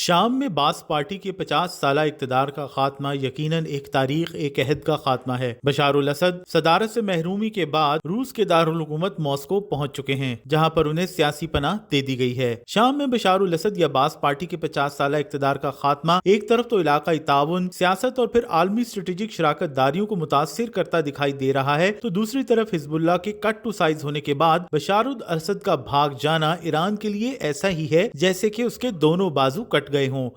شام میں باس پارٹی کے 50 سالہ اقتدار کا خاتمہ یقیناً ایک تاریخ ایک عہد کا خاتمہ ہے۔ بشار الاسد صدارت سے محرومی کے بعد روس کے دارالحکومت ماسکو پہنچ چکے ہیں، جہاں پر انہیں سیاسی پناہ دے دی گئی ہے۔ شام میں بشار الاسد یا باس پارٹی کے 50 سالہ اقتدار کا خاتمہ ایک طرف تو علاقائی تعاون، سیاست اور پھر عالمی اسٹریٹجک شراکت داریوں کو متاثر کرتا دکھائی دے رہا ہے، تو دوسری طرف حزب اللہ کے کٹ ٹو سائز ہونے کے بعد بشار الاسد کا بھاگ جانا ایران کے لیے ایسا ہی ہے جیسے کہ اس کے دونوں بازو کٹ گئے ہوں۔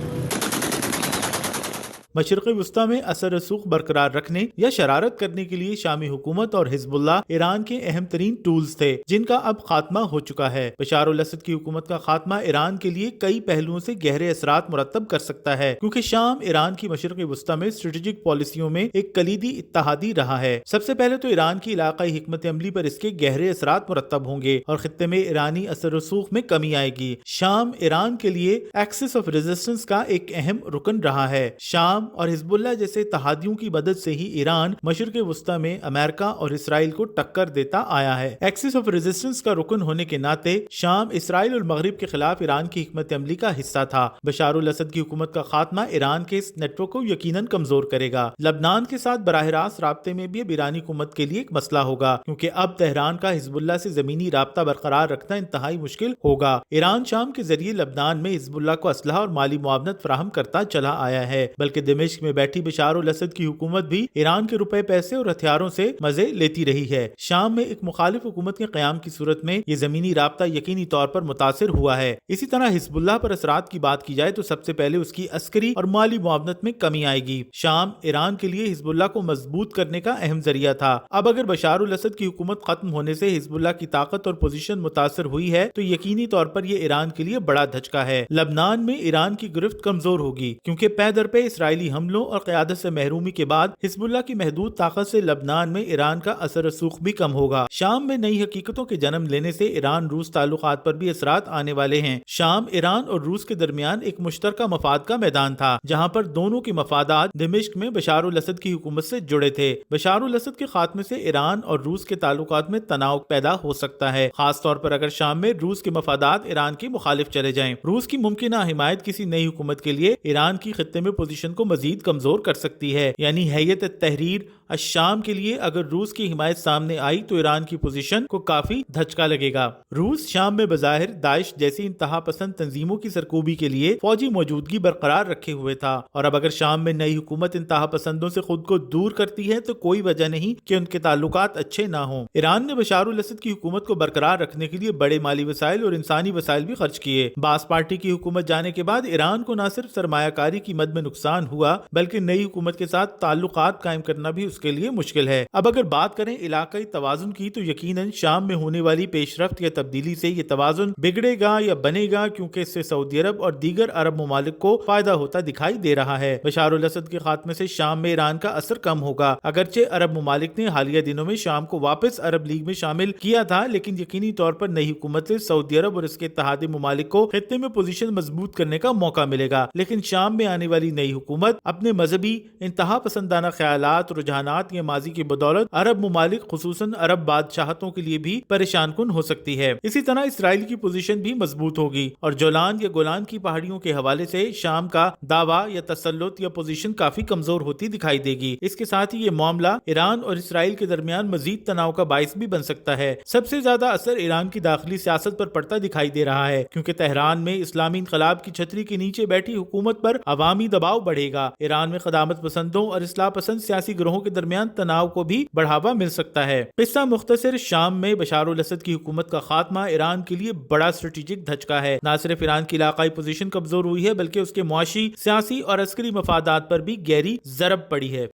مشرق وسطی میں اثر رسوخ برقرار رکھنے یا شرارت کرنے کے لیے شامی حکومت اور حزب اللہ ایران کے اہم ترین ٹولز تھے، جن کا اب خاتمہ ہو چکا ہے۔ بشار الاسد کی حکومت کا خاتمہ ایران کے لیے کئی پہلوؤں سے گہرے اثرات مرتب کر سکتا ہے، کیونکہ شام ایران کی مشرق وسطی میں اسٹریٹجک پالیسیوں میں ایک کلیدی اتحادی رہا ہے۔ سب سے پہلے تو ایران کی علاقائی حکمت عملی پر اس کے گہرے اثرات مرتب ہوں گے اور خطے میں ایرانی اثر رسوخ میں کمی آئے گی۔ شام ایران کے لیے ایکسس آف ریزسٹنس کا ایک اہم رکن رہا ہے۔ شام اور حزب اللہ جیسے اتحادیوں کی مدد سے ہی ایران مشرق وسطی میں امریکہ اور اسرائیل کو ٹکر دیتا آیا ہے۔ ایکسس آف ریزسٹنس کا رکن ہونے کے ناطے شام اسرائیل اور مغرب کے خلاف ایران کی حکمت عملی کا حصہ تھا۔ بشار الاسد کی حکومت کا خاتمہ ایران کے اس نیٹ ورک کو یقیناً کمزور کرے گا۔ لبنان کے ساتھ براہ راست رابطے میں بھی اب ایرانی حکومت کے لیے ایک مسئلہ ہوگا، کیونکہ اب تہران کا حزب اللہ سے زمینی رابطہ برقرار رکھنا انتہائی مشکل ہوگا۔ ایران شام کے ذریعے لبنان میں حزب اللہ کو اسلحہ اور مالی معاونت فراہم کرتا چلا آیا ہے، بلکہ دمشق میں بیٹھی بشار الاسد کی حکومت بھی ایران کے روپے پیسے اور ہتھیاروں سے مزے لیتی رہی ہے۔ شام میں ایک مخالف حکومت کے قیام کی صورت میں یہ زمینی رابطہ یقینی طور پر متاثر ہوا ہے۔ اسی طرح حزب اللہ پر اثرات کی بات کی جائے تو سب سے پہلے اس کی عسکری اور مالی معاونت میں کمی آئے گی۔ شام ایران کے لیے حزب اللہ کو مضبوط کرنے کا اہم ذریعہ تھا۔ اب اگر بشار الاسد کی حکومت ختم ہونے سے حزب اللہ کی طاقت اور پوزیشن متاثر ہوئی ہے تو یقینی طور پر یہ ایران کے لیے بڑا دھچکا ہے۔ لبنان میں ایران کی گرفت کمزور ہوگی، کیونکہ پے در پے اسرائیلی حملوں اور قیادت سے محرومی کے بعد حزب اللہ کی محدود طاقت سے لبنان میں ایران کا اثر رسوخ بھی کم ہوگا۔ شام میں نئی حقیقتوں کے جنم لینے سے ایران روس تعلقات پر بھی اثرات آنے والے ہیں۔ شام ایران اور روس کے درمیان ایک مشترکہ مفاد کا میدان تھا، جہاں پر دونوں کے مفادات دمشق میں بشار الاسد کی حکومت سے جڑے تھے۔ بشار الاسد کے خاتمے سے ایران اور روس کے تعلقات میں تناؤ پیدا ہو سکتا ہے، خاص طور پر اگر شام میں روس کے مفادات ایران کے مخالف چلے جائیں۔ روس کی ممکنہ حمایت کسی نئی حکومت کے لیے ایران کی خطے میں پوزیشن کو مزید کمزور کر سکتی ہے، یعنی حیت تحریر الشام کے لیے اگر روس کی حمایت سامنے آئی تو ایران کی پوزیشن کو کافی دھچکا لگے گا۔ روس شام میں بظاہر داعش جیسی انتہا پسند تنظیموں کی سرکوبی کے لیے فوجی موجودگی برقرار رکھے ہوئے تھا، اور اب اگر شام میں نئی حکومت انتہا پسندوں سے خود کو دور کرتی ہے تو کوئی وجہ نہیں کہ ان کے تعلقات اچھے نہ ہوں۔ ایران نے بشار الاسد کی حکومت کو برقرار رکھنے کے لیے بڑے مالی وسائل اور انسانی وسائل بھی خرچ کیے۔ باس پارٹی کی حکومت جانے کے بعد ایران کو نہ صرف سرمایہ کاری کی مد میں نقصان ہوا، بلکہ نئی حکومت کے ساتھ تعلقات قائم کرنا بھی اس کے لیے مشکل ہے۔ اب اگر بات کریں علاقائی توازن کی تو یقیناً شام میں ہونے والی پیش رفت یا تبدیلی سے یہ توازن بگڑے گا یا بنے گا، کیونکہ اس سے سعودی عرب اور دیگر عرب ممالک کو فائدہ ہوتا دکھائی دے رہا ہے۔ بشار الاسد کے خاتمے سے شام میں ایران کا اثر کم ہوگا، اگرچہ عرب ممالک نے حالیہ دنوں میں شام کو واپس عرب لیگ میں شامل کیا تھا، لیکن یقینی طور پر نئی حکومت سے سعودی عرب اور اس کے اتحادی ممالک کو خطے میں پوزیشن مضبوط کرنے کا موقع ملے گا۔ لیکن شام میں آنے والی نئی حکومت اپنے مذہبی انتہا پسندانہ خیالات، رجحانات یا ماضی کی بدولت عرب ممالک خصوصاً عرب بادشاہتوں کے لیے بھی پریشان کن ہو سکتی ہے۔ اسی طرح اسرائیل کی پوزیشن بھی مضبوط ہوگی، اور جولان یا گولان کی پہاڑیوں کے حوالے سے شام کا دعویٰ یا تسلط یا پوزیشن کافی کمزور ہوتی دکھائی دے گی۔ اس کے ساتھ ہی یہ معاملہ ایران اور اسرائیل کے درمیان مزید تناؤ کا باعث بھی بن سکتا ہے۔ سب سے زیادہ اثر ایران کی داخلی سیاست پر پڑتا دکھائی دے رہا ہے، کیونکہ تہران میں اسلامی انقلاب کی چھتری کے نیچے بیٹھی حکومت پر عوامی دباؤ بڑھے گا۔ ایران میں قدامت پسندوں اور اصلاح پسند سیاسی گروہوں کے درمیان تناؤ کو بھی بڑھاوا مل سکتا ہے۔ قصہ مختصر، شام میں بشار الاسد کی حکومت کا خاتمہ ایران کے لیے بڑا اسٹریٹجک دھچکا ہے۔ نہ صرف ایران کی علاقائی پوزیشن کمزور ہوئی ہے، بلکہ اس کے معاشی، سیاسی اور عسکری مفادات پر بھی گہری ضرب پڑی ہے۔